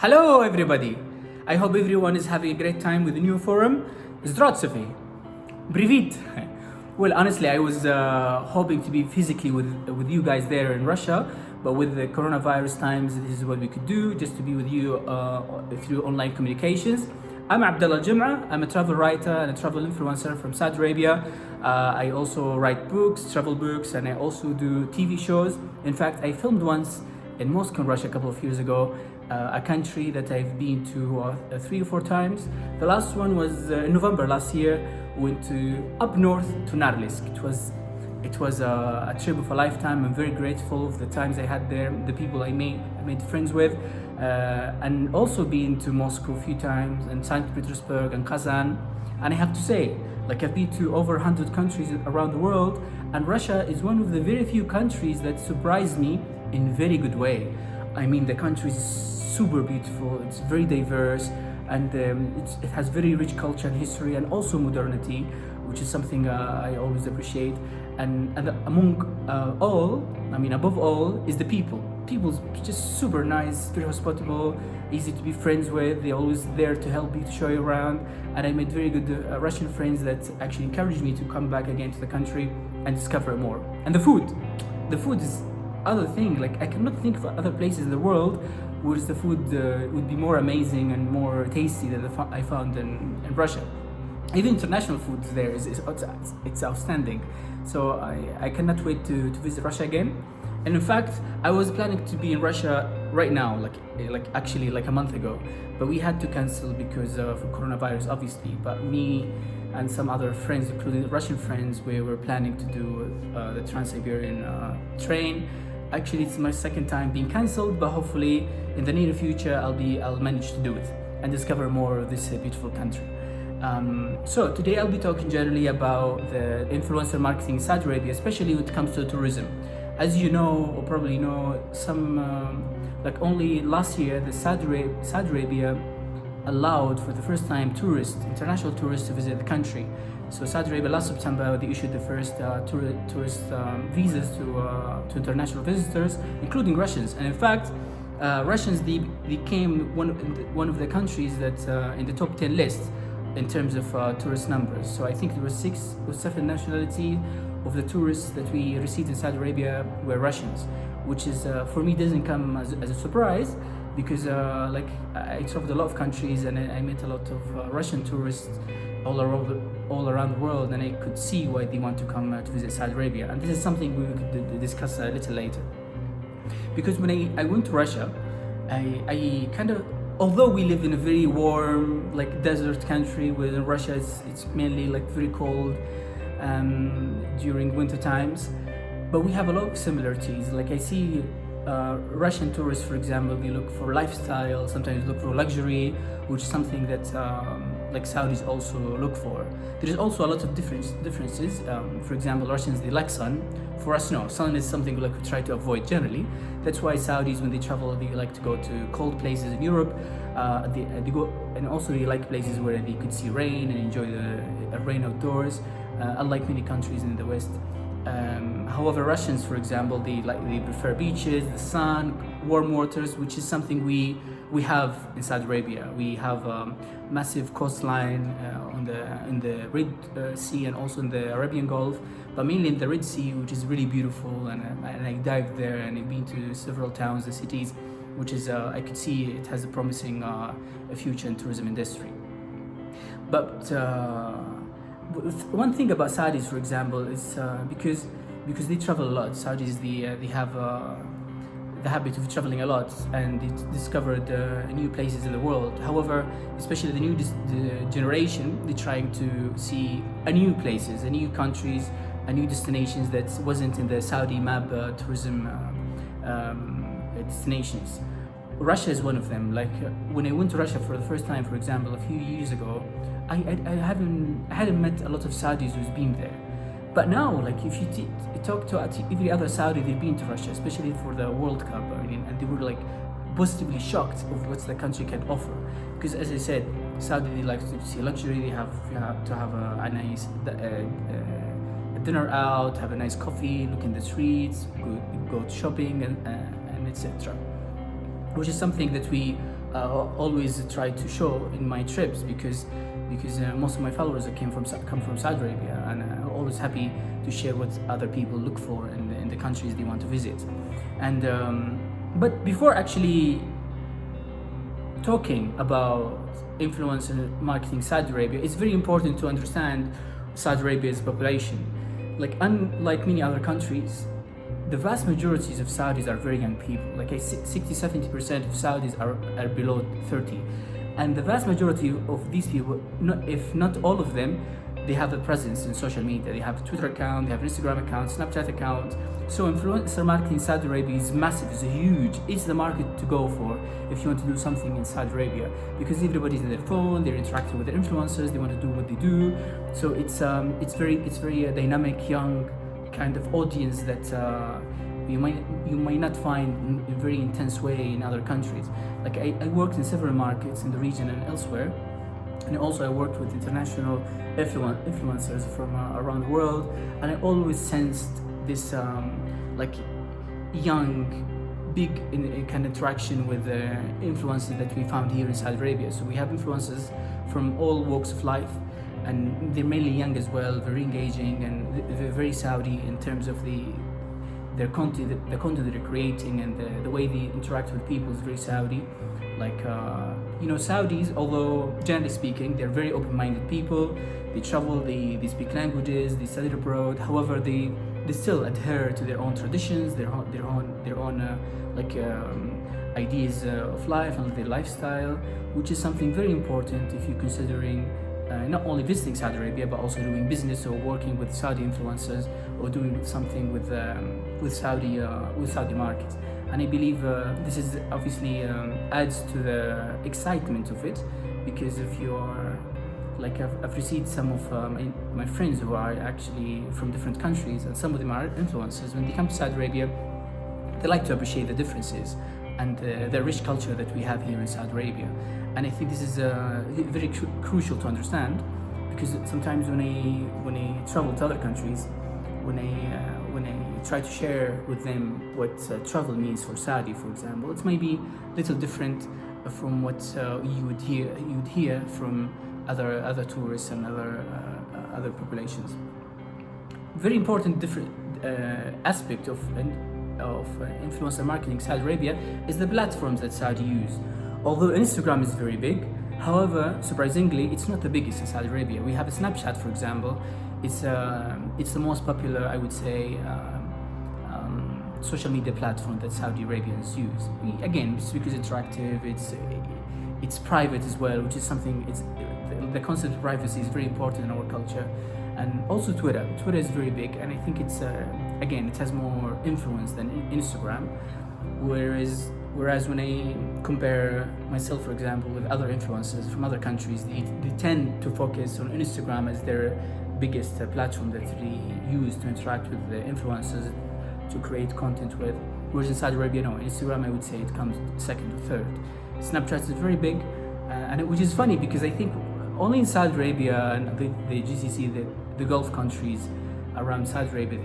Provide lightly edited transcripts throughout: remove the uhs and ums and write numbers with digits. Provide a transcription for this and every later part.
Hello everybody! I hope everyone is having a great time with the new forum. Здравствуйте! Привет! Well, honestly, I was hoping to be physically with you guys there in Russia, but with the coronavirus times, this is what we could do, just to be with you through online communications. I'm Abdullah Al-Jumah. I'm a travel writer and a travel influencer from Saudi Arabia. I also write books, travel books, and I also do TV shows. In fact, I filmed once in Moscow, Russia, a couple of years ago, a country that I've been to 3 or 4 times. The last one was in November last year. Went to up north to Narlisk. It was a trip of a lifetime. I'm very grateful for the times I had there, the people I made friends with, and also been to Moscow a few times, and St. Petersburg and Kazan. And I have to say, like, I've been to over 100 countries around the world, and Russia is one of the very few countries that surprised me in a very good way. I mean, the country is super beautiful, it's very diverse, and it has very rich culture and history, and also modernity, which is something I always appreciate. And among above all, is the people. People's just super nice, very hospitable, easy to be friends with. They're always there to help you, to show you around. And I made very good Russian friends that actually encouraged me to come back again to the country and discover more. And the food is other thing. Like, I cannot think of other places in the world where the food would be more amazing and more tasty than I found in Russia. Even international food there it's outstanding. So I cannot wait to visit Russia again. And in fact, I was planning to be in Russia right now, like actually like a month ago, but we had to cancel because of coronavirus, obviously. But me and some other friends, including Russian friends, we were planning to do the Trans-Siberian train. Actually, it's my second time being cancelled, but hopefully in the near future I'll manage to do it and discover more of this beautiful country. So today I'll be talking generally about the influencer marketing in Saudi Arabia, especially when it comes to tourism. As you know, or probably know, like only last year, the Saudi Arabia allowed for the first time international tourists to visit the country. So Saudi Arabia last September, they issued the first tourist visas to international visitors, including Russians. And in fact, Russians they became one of the countries that in the top 10 list in terms of tourist numbers. So I think there were 6 or 7 nationalities of the tourists that we received in Saudi Arabia were Russians, which is for me doesn't come as a surprise, because like I traveled a lot of countries and I met a lot of Russian tourists all around the world, and I could see why they want to come to visit Saudi Arabia. And this is something we could discuss a little later. Because when I went to Russia, I kind of, although we live in a very warm, like desert country, where in Russia it's mainly like very cold during winter times, but we have a lot of similarities. Like I see Russian tourists, for example, they look for lifestyle, sometimes look for luxury, which is something that like Saudis also look for. There is also a lot of differences. For example, Russians, they like sun. For us, no. Sun is something like we try to avoid generally. That's why Saudis, when they travel, they like to go to cold places in Europe. They go, and also they like places where they could see rain and enjoy the rain outdoors, unlike many countries in the West. However, Russians, for example, they prefer beaches, the sun, warm waters, which is something we have in Saudi Arabia. We have massive coastline in the Red Sea and also in the Arabian Gulf, but mainly in the Red Sea, which is really beautiful. And I dived there, and I've been to several towns and cities, which is I could see it has a promising future in tourism industry. But one thing about Saudis, for example, is because they travel a lot. Saudis, they have the habit of traveling a lot, and they discovered new places in the world. However, especially the new generation, they're trying to see new places, new countries, new destinations that wasn't in the Saudi map tourism destinations. Russia is one of them. Like when I went to Russia for the first time, for example, a few years ago, I hadn't met a lot of Saudis who's been there. But now, like if you talk to every other Saudi, they've been to Russia, especially for the World Cup. I mean, and they were like positively shocked of what the country can offer. Because as I said, Saudi, they like to see luxury. They have to have a nice dinner out, have a nice coffee, look in the streets, go shopping, and etc. Which is something that we always try to show in my trips, because most of my followers come from Saudi Arabia, and I'm always happy to share what other people look for in the countries they want to visit. And but before actually talking about influencer marketing Saudi Arabia, it's very important to understand Saudi Arabia's population. Like, unlike many other countries, the vast majorities of Saudis are very young people. Like 60-70% of Saudis are below 30. And the vast majority of these people, if not all of them, they have a presence in social media. They have a Twitter account, they have an Instagram account, Snapchat account. So influencer marketing in Saudi Arabia is massive, it's huge. It's the market to go for if you want to do something in Saudi Arabia, because everybody's on their phone, they're interacting with their influencers, they want to do what they do. So it's very dynamic, young kind of audience that you might not find in a very intense way in other countries. Like I worked in several markets in the region and elsewhere, and also I worked with international influencers from around the world, and I always sensed this like young, big kind of interaction with the influencers that we found here in Saudi Arabia. So we have influencers from all walks of life, and they're mainly young as well, very engaging, and they're very Saudi in terms of their content, the content that they're creating, and the way they interact with people is very Saudi. Like Saudis, although generally speaking they're very open-minded people, they travel, they speak languages, they study abroad. However, they still adhere to their own traditions, their own ideas of life and their lifestyle, which is something very important if you're considering not only visiting Saudi Arabia but also doing business or working with Saudi influencers or doing something with Saudi markets. And I believe this is obviously adds to the excitement of it, because if you are like I've received some of my friends who are actually from different countries, and some of them are influencers. When they come to Saudi Arabia, they like to appreciate the differences and the rich culture that we have here in Saudi Arabia. And I think this is very crucial to understand, because sometimes when I travel to other countries, when I try to share with them what travel means for Saudi, for example, it may be a little different from what you would hear from other tourists and other populations. Very important different aspect of influencer marketing in Saudi Arabia is the platforms that Saudi use. Although Instagram is very big, however, surprisingly, it's not the biggest in Saudi Arabia. We have a Snapchat, for example. It's the most popular, I would say, social media platform that Saudi Arabians use. Again, it's because it's interactive, it's private as well, which is something. The concept of privacy is very important in our culture. And also Twitter. Twitter is very big, and I think it's again, it has more influence than Instagram. Whereas when I compare myself, for example, with other influencers from other countries, they tend to focus on Instagram as their biggest platform that they use to interact with the influencers, to create content with. Whereas in Saudi Arabia, no, Instagram, I would say it comes second or third. Snapchat is very big, which is funny because I think only in Saudi Arabia and the GCC, the Gulf countries around Saudi Arabia,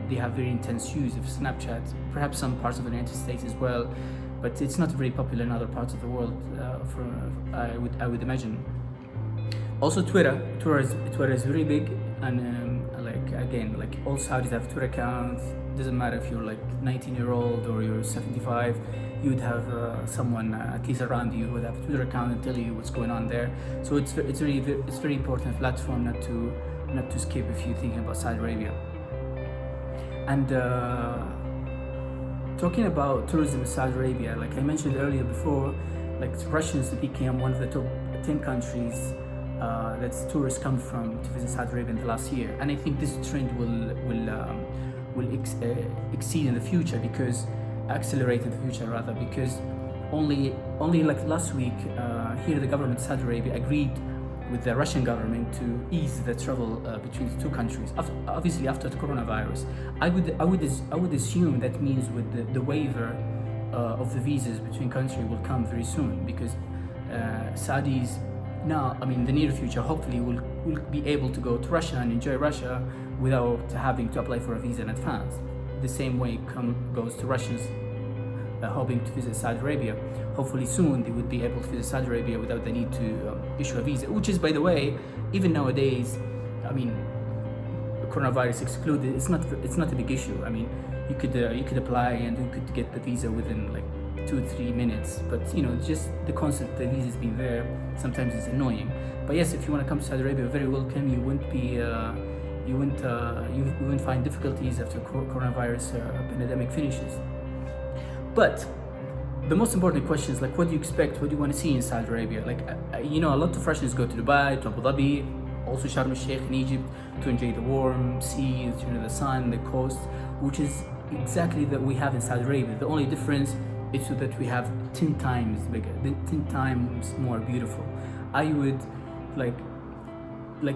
they have very intense use of Snapchat. Perhaps some parts of the United States as well, but it's not very popular in other parts of the world. I would imagine. Also, Twitter is very big, and like all Saudis have Twitter accounts. Doesn't matter if you're like 19-year-old or you're 75, you'd have someone at least around you who would have a Twitter account and tell you what's going on there. So it's very important platform not to skip if you're thinking about Saudi Arabia. And talking about tourism in Saudi Arabia, like I mentioned earlier before, like Russians became one of the top 10 countries that tourists come from to visit Saudi Arabia in the last year. And I think this trend will exceed in the future, accelerate in the future rather, because only like last week here the government of Saudi Arabia agreed with the Russian government to ease the travel between the two countries. Obviously after the coronavirus, I would assume that means with the waiver of the visas between countries will come very soon, because Saudis now, in the near future, hopefully will be able to go to Russia and enjoy Russia without having to apply for a visa in advance. The same way goes to Russians hoping to visit Saudi Arabia. Hopefully soon they would be able to visit Saudi Arabia without the need to issue a visa, which is, by the way, even nowadays, I mean, coronavirus excluded, it's not a big issue. I mean, you could apply and you could get the visa within like 2-3 minutes, but you know, just the concept that visa's been there sometimes is annoying. But yes, if you want to come to Saudi Arabia, very welcome. You won't find difficulties after coronavirus pandemic finishes. But the most important question is like, what do you expect? What do you want to see in Saudi Arabia? Like, you know, a lot of Russians go to Dubai, to Abu Dhabi, also Sharm el-Sheikh in Egypt, to enjoy the warm sea, the sun, the coast, which is exactly that we have in Saudi Arabia. The only difference is that we have 10 times bigger, 10 times more beautiful. I would like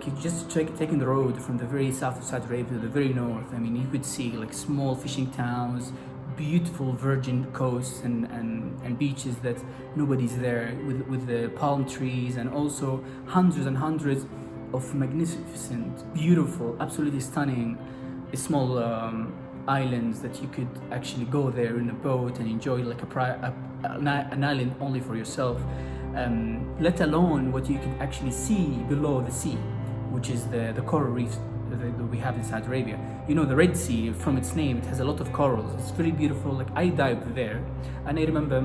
you just taking the road from the very south of Saudi Arabia to the very north. I mean, you could see like small fishing towns, beautiful virgin coasts and beaches that nobody's there, with the palm trees, and also hundreds and hundreds of magnificent, beautiful, absolutely stunning small islands that you could actually go there in a boat and enjoy like an island only for yourself, let alone what you can actually see below the sea, which is the coral reefs that we have in Saudi Arabia. You know, the Red Sea, from its name, it has a lot of corals. It's very beautiful. Like, I dived there, and I remember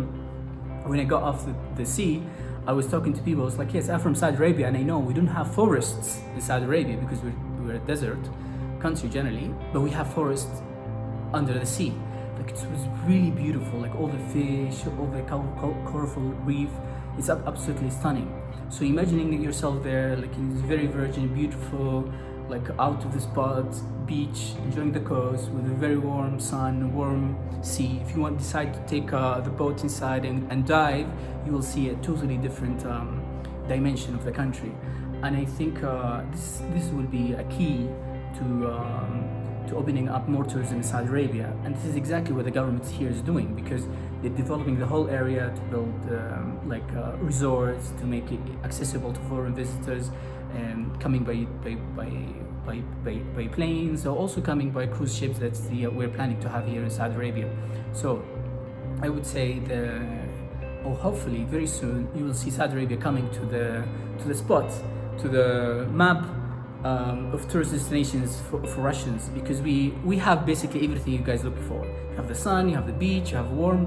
when I got off the sea, I was talking to people. I was like, yes, I'm from Saudi Arabia, and I know we don't have forests in Saudi Arabia because we're a desert country generally, but we have forests under the sea. Like, it was really beautiful. Like, all the fish, all the colorful reef, it's absolutely stunning. So imagining yourself there, like in this very virgin, beautiful, like out of the spot beach, enjoying the coast with a very warm sun, warm sea. If you decide to take the boat inside and dive, you will see a totally different dimension of the country. And I think this will be a key to opening up more tourism in Saudi Arabia. And this is exactly what the government here is doing, because they're developing the whole area to build resorts, to make it accessible to foreign visitors, and coming by planes, or also coming by cruise ships. That's we're planning to have here in Saudi Arabia. So I would say hopefully very soon you will see Saudi Arabia coming to the spot, to the map of tourist destinations for Russians, because we have basically everything you guys look for. You have the sun, you have the beach, you have warm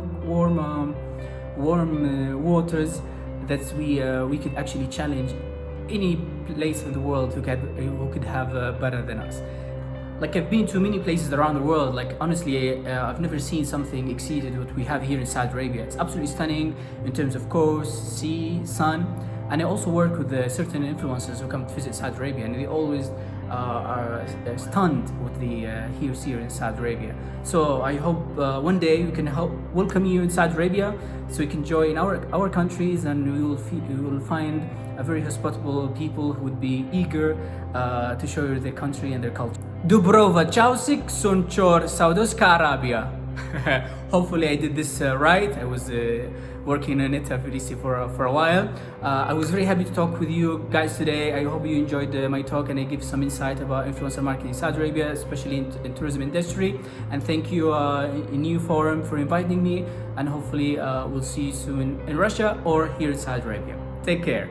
waters that we could actually challenge any place in the world who could have better than us. Like, I've been to many places around the world. Like, honestly, I've never seen something exceeded what we have here in Saudi Arabia. It's absolutely stunning in terms of coast, sea, sun. And I also work with certain influencers who come to visit Saudi Arabia, and they always are stunned what they hear here in Saudi Arabia. So I hope one day we can help welcome you in Saudi Arabia, so you can join our countries, and we will find a very hospitable people who would be eager to show you their country and their culture. Dubrova Chausik Sunchor Saudowska Arabia. Hopefully I did this right. I was working on it for a while. I was very happy to talk with you guys today. I hope you enjoyed my talk, and I give some insight about influencer marketing in Saudi Arabia, especially in tourism industry. And thank you in NeForum for inviting me, and hopefully we'll see you soon in Russia or here in Saudi Arabia. Take care.